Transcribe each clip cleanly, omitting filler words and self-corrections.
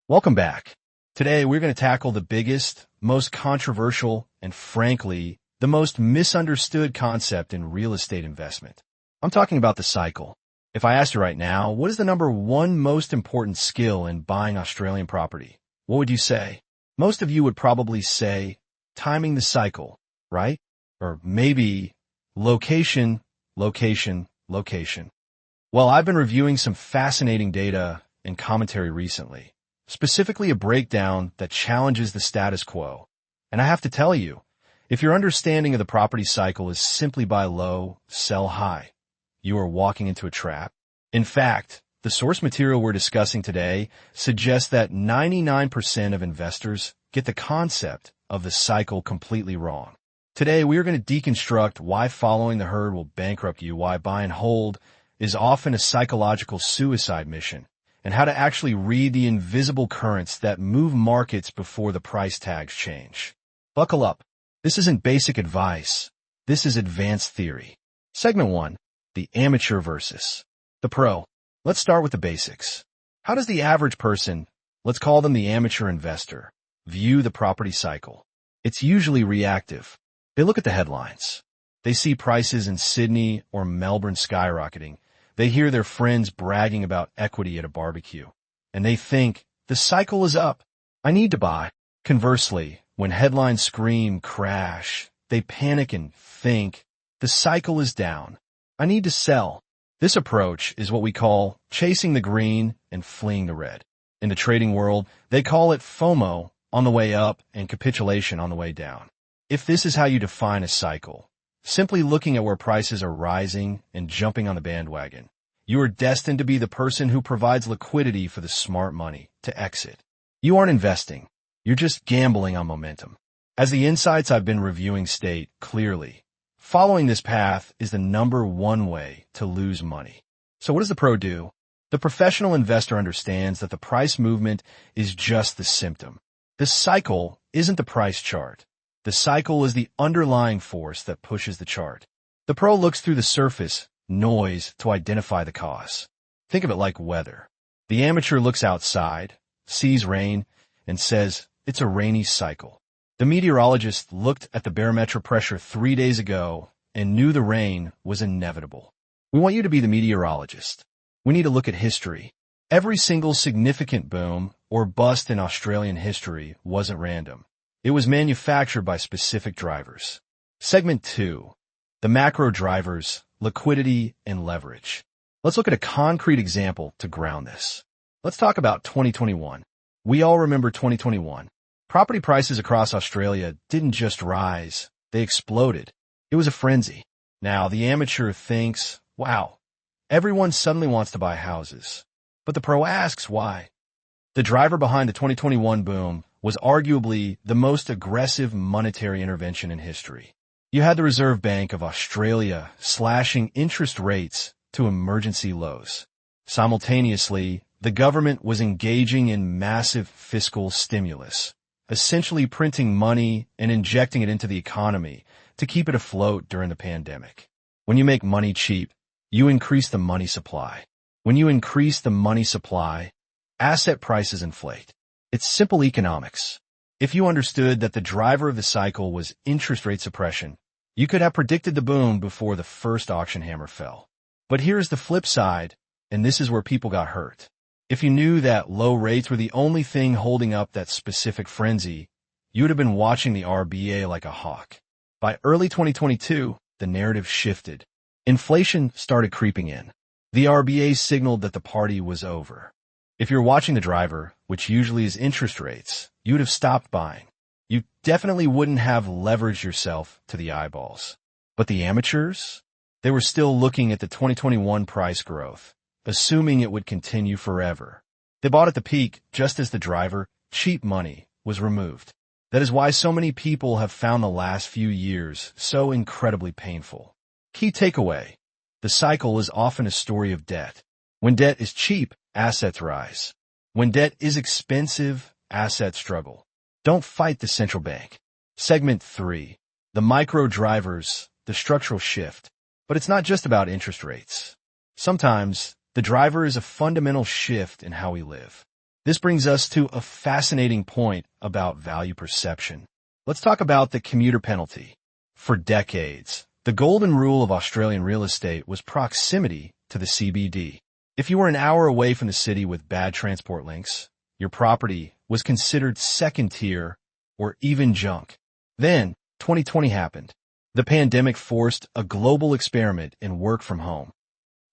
Welcome back. Today, we're going to tackle the biggest, most controversial, and frankly, the most misunderstood concept in real estate investment. I'm talking about the cycle. If I asked you right now, what is the number one most important skill in buying Australian property? What would you say? Most of you would probably say timing the cycle, right? Or maybe location, location, location. Well, I've been reviewing some fascinating data and commentary recently, specifically a breakdown that challenges the status quo. And I have to tell you, if your understanding of the property cycle is simply buy low, sell high, you are walking into a trap. In fact, the source material we're discussing today suggests that 99% of investors get the concept of the cycle completely wrong. Today, we are going to deconstruct why following the herd will bankrupt you, why buy and hold is often a psychological suicide mission, and how to actually read the invisible currents that move markets before the price tags change. Buckle up. This isn't basic advice. This is advanced theory. Segment 1. The amateur versus the pro. Let's start with the basics. How does the average person, let's call them the amateur investor, view the property cycle? It's usually reactive. They look at the headlines. They see prices in Sydney or Melbourne skyrocketing. They hear their friends bragging about equity at a barbecue. And they think, the cycle is up. I need to buy. Conversely, when headlines scream crash, they panic and think, the cycle is down. I need to sell. This approach is what we call chasing the green and fleeing the red. In the trading world, they call it FOMO on the way up and capitulation on the way down. If this is how you define a cycle, simply looking at where prices are rising and jumping on the bandwagon, you are destined to be the person who provides liquidity for the smart money to exit. You aren't investing. You're just gambling on momentum. As the insights I've been reviewing state clearly, following this path is the number one way to lose money. So what does the pro do? The professional investor understands that the price movement is just the symptom. The cycle isn't the price chart. The cycle is the underlying force that pushes the chart. The pro looks through the surface noise to identify the cause. Think of it like weather. The amateur looks outside, sees rain, and says, it's a rainy cycle. The meteorologist looked at the barometric pressure 3 days ago and knew the rain was inevitable. We want you to be the meteorologist. We need to look at history. Every single significant boom or bust in Australian history wasn't random. It was manufactured by specific drivers. Segment 2. The macro drivers, liquidity and leverage. Let's look at a concrete example to ground this. Let's talk about 2021. We all remember 2021. Property prices across Australia didn't just rise, they exploded. It was a frenzy. Now, the amateur thinks, wow, everyone suddenly wants to buy houses. But the pro asks why. The driver behind the 2021 boom was arguably the most aggressive monetary intervention in history. You had the Reserve Bank of Australia slashing interest rates to emergency lows. Simultaneously, the government was engaging in massive fiscal stimulus, essentially printing money and injecting it into the economy to keep it afloat during the pandemic. When you make money cheap, you increase the money supply. When you increase the money supply, asset prices inflate. It's simple economics. If you understood that the driver of the cycle was interest rate suppression, you could have predicted the boom before the first auction hammer fell. But here's the flip side, and this is where people got hurt. If you knew that low rates were the only thing holding up that specific frenzy, you would have been watching the RBA like a hawk. By early 2022, the narrative shifted. Inflation started creeping in. The RBA signaled that the party was over. If you're watching the driver, which usually is interest rates, you would have stopped buying. You definitely wouldn't have leveraged yourself to the eyeballs. But the amateurs? They were still looking at the 2021 price growth, assuming it would continue forever. They bought at the peak just as the driver, cheap money, was removed. That is why so many people have found the last few years so incredibly painful. Key takeaway: the cycle is often a story of debt. When debt is cheap, assets rise. When debt is expensive, assets struggle. Don't fight the central bank. Segment 3. The micro drivers, the structural shift. But it's not just about interest rates. Sometimes, the driver is a fundamental shift in how we live. This brings us to a fascinating point about value perception. Let's talk about the commuter penalty. For decades, the golden rule of Australian real estate was proximity to the CBD. If you were an hour away from the city with bad transport links, your property was considered second tier or even junk. Then, 2020 happened. The pandemic forced a global experiment in work from home.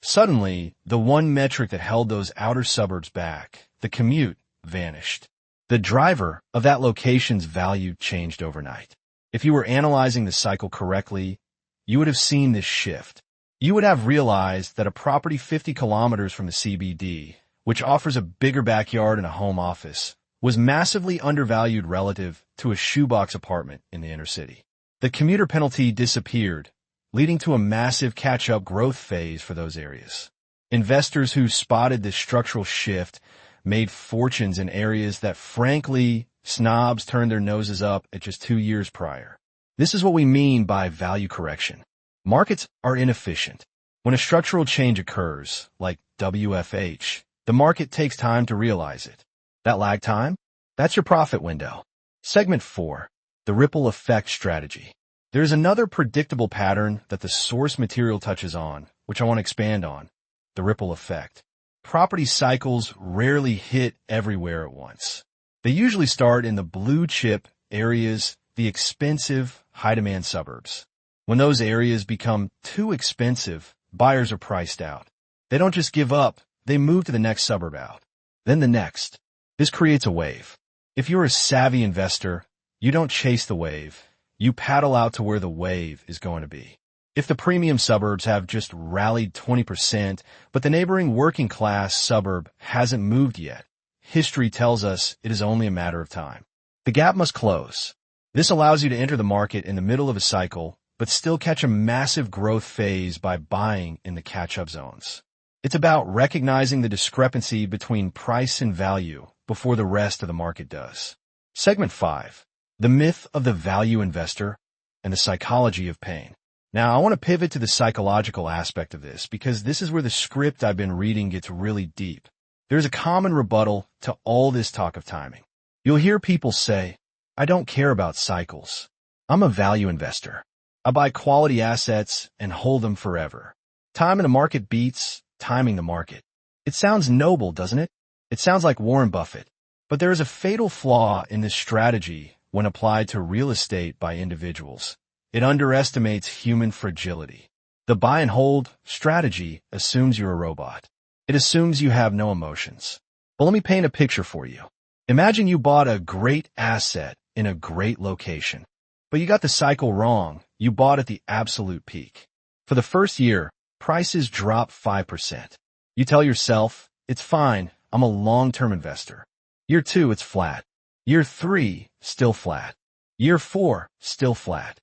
Suddenly, the one metric that held those outer suburbs back, the commute, vanished. The driver of that location's value changed overnight. If you were analyzing the cycle correctly, you would have seen this shift. You would have realized that a property 50 kilometers from the CBD, which offers a bigger backyard and a home office, was massively undervalued relative to a shoebox apartment in the inner city. The commuter penalty disappeared, leading to a massive catch-up growth phase for those areas. Investors who spotted this structural shift made fortunes in areas that, frankly, snobs turned their noses up at just 2 years prior. This is what we mean by value correction. Markets are inefficient. When a structural change occurs, like WFH, the market takes time to realize it. That lag time? That's your profit window. Segment 4. The ripple effect strategy. There's another predictable pattern that the source material touches on, which I want to expand on. The ripple effect. Property cycles rarely hit everywhere at once. They usually start in the blue chip areas, the expensive, high-demand suburbs. When those areas become too expensive, buyers are priced out. They don't just give up, they move to the next suburb out. Then the next. This creates a wave. If you're a savvy investor, you don't chase the wave. You paddle out to where the wave is going to be. If the premium suburbs have just rallied 20%, but the neighboring working class suburb hasn't moved yet, history tells us it is only a matter of time. The gap must close. This allows you to enter the market in the middle of a cycle, but still catch a massive growth phase by buying in the catch-up zones. It's about recognizing the discrepancy between price and value before the rest of the market does. Segment 5. The myth of the value investor and the psychology of pain. Now, I want to pivot to the psychological aspect of this because this is where the script I've been reading gets really deep. There's a common rebuttal to all this talk of timing. You'll hear people say, I don't care about cycles. I'm a value investor. I buy quality assets and hold them forever. Time in the market beats timing the market. It sounds noble, doesn't it? It sounds like Warren Buffett. But there is a fatal flaw in this strategy when applied to real estate by individuals. It underestimates human fragility. The buy and hold strategy assumes you're a robot. It assumes you have no emotions. But let me paint a picture for you. Imagine you bought a great asset in a great location, but you got the cycle wrong. You bought at the absolute peak. For the first year, prices drop 5%. You tell yourself, it's fine, I'm a long-term investor. Year 2, it's flat. Year 3, still flat. Year 4, still flat.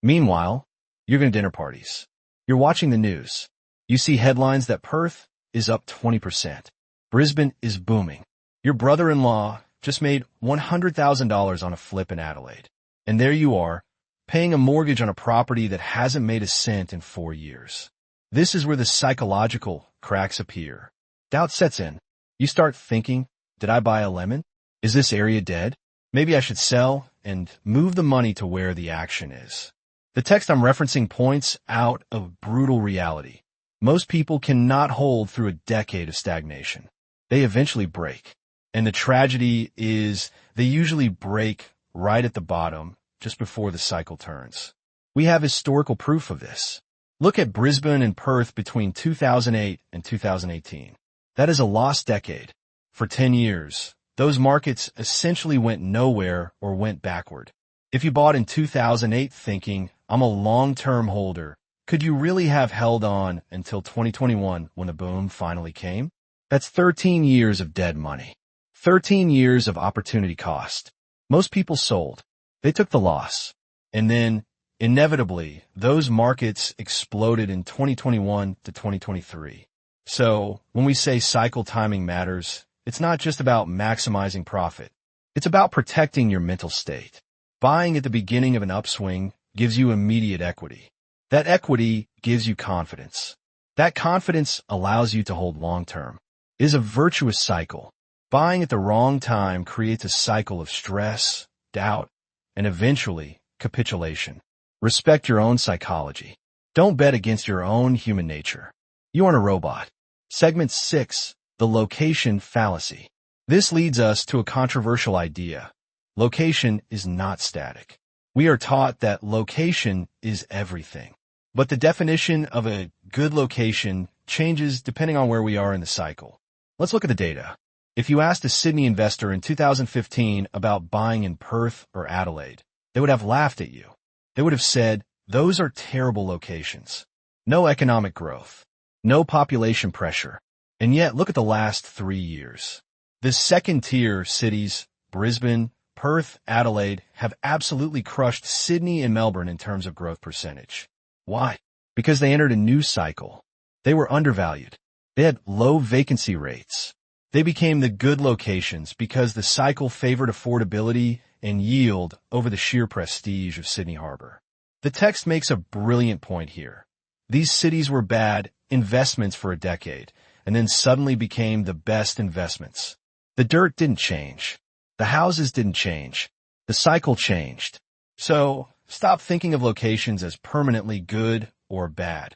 Meanwhile, you're going to dinner parties. You're watching the news. You see headlines that Perth is up 20%. Brisbane is booming. Your brother-in-law just made $100,000 on a flip in Adelaide. And there you are, paying a mortgage on a property that hasn't made a cent in 4 years. This is where the psychological cracks appear. Doubt sets in. You start thinking, did I buy a lemon? Is this area dead? Maybe I should sell and move the money to where the action is. The text I'm referencing points out a brutal reality. Most people cannot hold through a decade of stagnation. They eventually break. And the tragedy is they usually break right at the bottom, just before the cycle turns. We have historical proof of this. Look at Brisbane and Perth between 2008 and 2018. That is a lost decade. For 10 years, those markets essentially went nowhere or went backward. If you bought in 2008 thinking, I'm a long-term holder, could you really have held on until 2021 when the boom finally came? That's 13 years of dead money. 13 years of opportunity cost. Most people sold. They took the loss. And then, inevitably, those markets exploded in 2021 to 2023. So, when we say cycle timing matters, it's not just about maximizing profit. It's about protecting your mental state. Buying at the beginning of an upswing gives you immediate equity. That equity gives you confidence. That confidence allows you to hold long-term. It is a virtuous cycle. Buying at the wrong time creates a cycle of stress, doubt, and eventually capitulation. Respect your own psychology. Don't bet against your own human nature. You aren't a robot. Segment 6, the location fallacy. This leads us to a controversial idea. Location is not static. We are taught that location is everything. But the definition of a good location changes depending on where we are in the cycle. Let's look at the data. If you asked a Sydney investor in 2015 about buying in Perth or Adelaide, they would have laughed at you. They would have said, those are terrible locations. No economic growth. No population pressure. And yet, look at the last 3 years. The second-tier cities, Brisbane, Perth, Adelaide, have absolutely crushed Sydney and Melbourne in terms of growth percentage. Why? Because they entered a new cycle. They were undervalued. They had low vacancy rates. They became the good locations because the cycle favored affordability and yield over the sheer prestige of Sydney Harbor. The text makes a brilliant point here. These cities were bad investments for a decade, and then suddenly became the best investments. The dirt didn't change. The houses didn't change. The cycle changed. So, stop thinking of locations as permanently good or bad.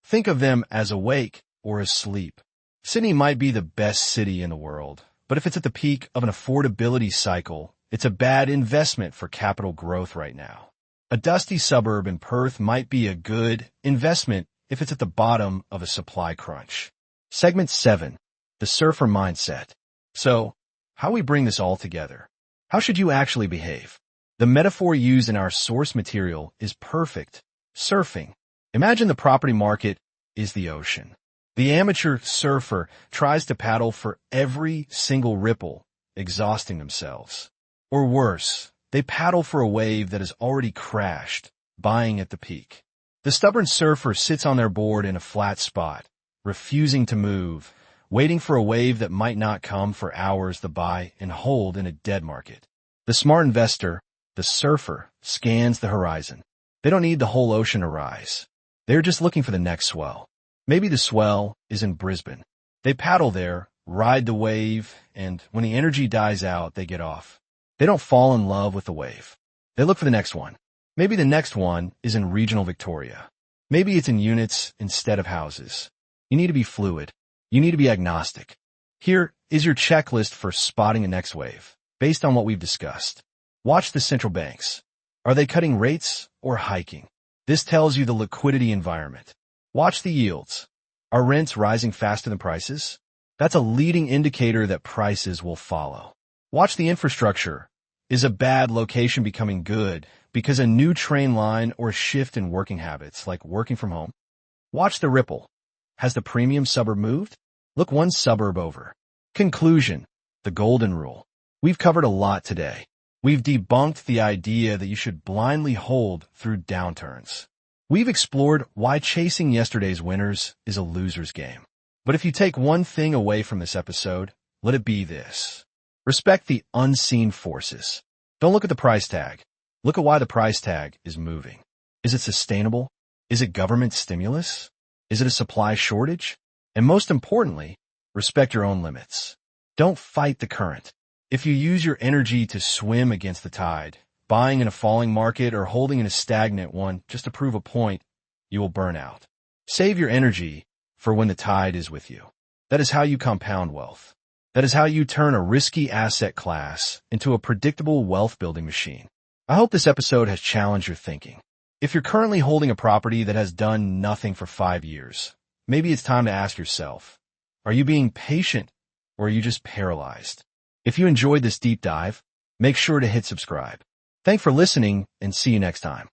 Think of them as awake or asleep. Sydney might be the best city in the world, but if it's at the peak of an affordability cycle, it's a bad investment for capital growth right now. A dusty suburb in Perth might be a good investment if it's at the bottom of a supply crunch. Segment 7, the surfer mindset. So, how we bring this all together? How should you actually behave? The metaphor used in our source material is perfect. Surfing. Imagine the property market is the ocean. The amateur surfer tries to paddle for every single ripple, exhausting themselves. Or worse, they paddle for a wave that has already crashed, buying at the peak. The stubborn surfer sits on their board in a flat spot, refusing to move, waiting for a wave that might not come for hours to buy and hold in a dead market. The smart investor, the surfer, scans the horizon. They don't need the whole ocean to rise. They're just looking for the next swell. Maybe the swell is in Brisbane. They paddle there, ride the wave, and when the energy dies out, they get off. They don't fall in love with the wave. They look for the next one. Maybe the next one is in regional Victoria. Maybe it's in units instead of houses. You need to be fluid. You need to be agnostic. Here is your checklist for spotting a next wave, based on what we've discussed. Watch the central banks. Are they cutting rates or hiking? This tells you the liquidity environment. Watch the yields. Are rents rising faster than prices? That's a leading indicator that prices will follow. Watch the infrastructure. Is a bad location becoming good because a new train line or a shift in working habits, like working from home? Watch the ripple. Has the premium suburb moved? Look one suburb over. Conclusion. The golden rule. We've covered a lot today. We've debunked the idea that you should blindly hold through downturns. We've explored why chasing yesterday's winners is a loser's game. But if you take one thing away from this episode, let it be this. Respect the unseen forces. Don't look at the price tag. Look at why the price tag is moving. Is it sustainable? Is it government stimulus? Is it a supply shortage? And most importantly, respect your own limits. Don't fight the current. If you use your energy to swim against the tide, buying in a falling market or holding in a stagnant one just to prove a point, you will burn out. Save your energy for when the tide is with you. That is how you compound wealth. That is how you turn a risky asset class into a predictable wealth-building machine. I hope this episode has challenged your thinking. If you're currently holding a property that has done nothing for 5 years, maybe it's time to ask yourself, are you being patient or are you just paralyzed? If you enjoyed this deep dive, make sure to hit subscribe. Thanks for listening and see you next time.